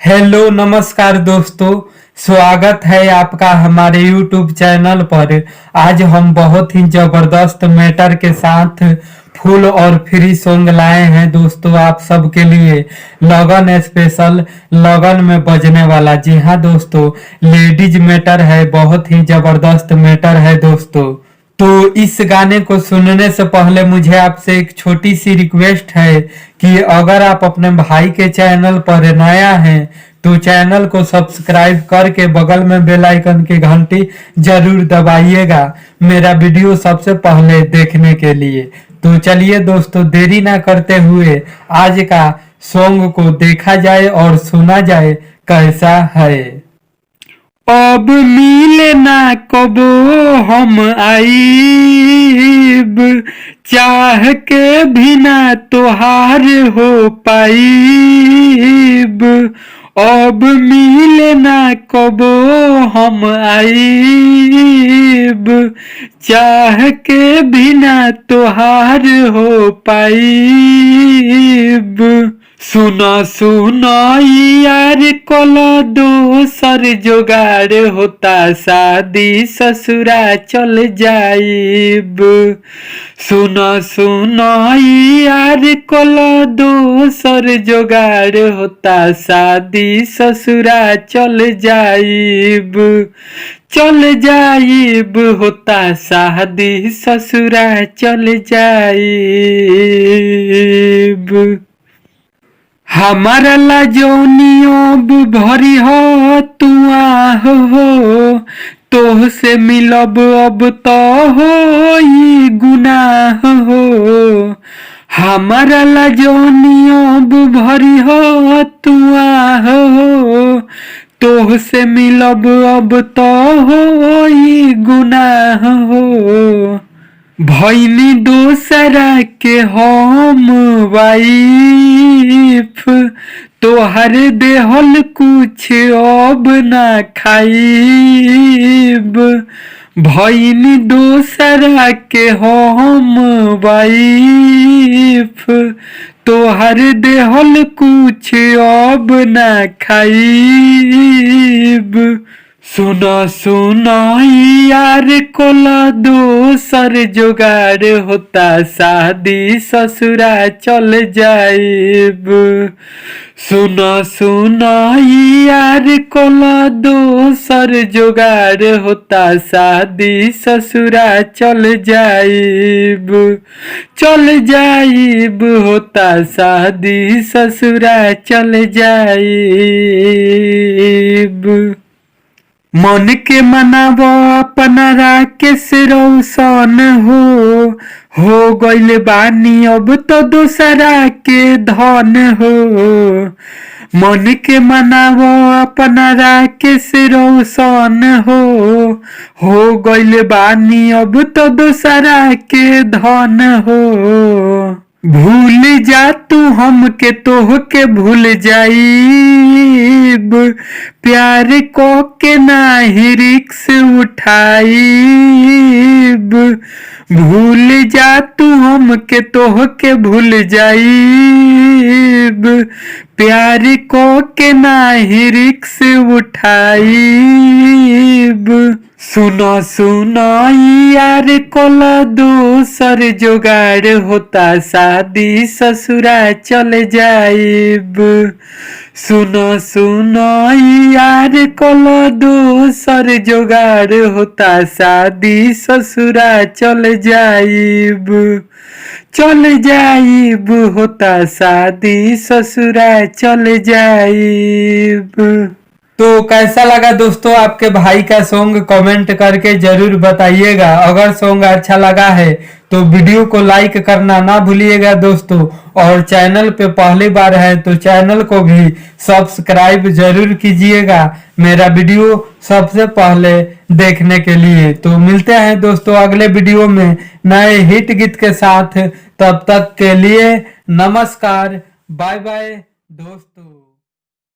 Hello नमस्कार दोस्तों, स्वागत है आपका हमारे YouTube चैनल पर। आज हम बहुत ही जबरदस्त मैटर के साथ फुल और फ्री सॉन्ग लाए हैं दोस्तों, आप सबके लिए लगन स्पेशल, लगन में बजने वाला। जी हाँ दोस्तों, लेडीज मैटर है, बहुत ही जबरदस्त मैटर है दोस्तों। तो इस गाने को सुनने से पहले मुझे आपसे एक छोटी सी रिक्वेस्ट है कि अगर आप अपने भाई के चैनल पर नया हैं तो चैनल को सब्सक्राइब करके बगल में बेल आइकन की घंटी जरूर दबाइएगा मेरा वीडियो सबसे पहले देखने के लिए। तो चलिए दोस्तों, देरी ना करते हुए आज का सॉन्ग को देखा जाए और सुना जाए कैसा है। अब मिले ना कबो हम आईब, चाह के भी ना तोहार हो पाईब। अब मिले ना कबो हम आईब, चाह के भी ना तोहार हो पाईब। सुना सुना यार कलो दोसर जोगाड़ होता, शादी ससुरा चल जाइब। सुना सुना यार कलो दोसर जोगाड़ होता, शादी ससुरा चल जाइब। चल जाइब होता शादी ससुरा चल जाइब। हमारा लाजोनियोब भरी हो तू हो, तोह से मिलब अब तो हो ये गुनाह हो। हमारा लाजोनियोब भरी हो तू हो, तोह से मिलब अब तो हो ये गुनाह हो। भैनी दोसरा के हम वाइफ, तोहर देहल कुछ अब ना खाइब। भैनी दोसरा के हम वाइफ, तोहर देहल कुछ अब ना खाइब। सुना सुना यार कोला दोसर जोगाड़ होता, शादी ससुरा चल जाइब। सुना सुना यार कोला दोसर जोगाड़ होता, शादी ससुरा चल जाइब। चल जाइब होता शादी ससुरा चल जाइब। मन के मनावो अपना राकेश रोशन हो गइल बानी अब तो दूसरा के धन हो। मन के मनावो अपना राकेश रोशन हो गइल बानी अब तो दूसरा के धन हो। भूल जा तू हमके तोह के भूल जाइब, प्यार को के नाही रिक्स उठाइब। भूल जा तू हमके तोह के भूल जाइब, प्यार को के नाही रिक्स उठाइब। सुना सुना यार कोला दोसर जोगाड़ होता, शादी ससुरा चल जाइब। सुना सुना यार कोला दोसर जोगाड़ होता, शादी ससुरा चल जाइब। चल जाइब होता शादी ससुरा चल जाइब। तो कैसा लगा दोस्तों आपके भाई का सॉन्ग, कमेंट करके जरूर बताइएगा। अगर सॉन्ग अच्छा लगा है तो वीडियो को लाइक करना ना भूलिएगा दोस्तों, और चैनल पे पहली बार है तो चैनल को भी सब्सक्राइब जरूर कीजिएगा मेरा वीडियो सबसे पहले देखने के लिए। तो मिलते हैं दोस्तों अगले वीडियो में नए हिट गीत के साथ, तब तक के लिए नमस्कार, बाय बाय दोस्तों।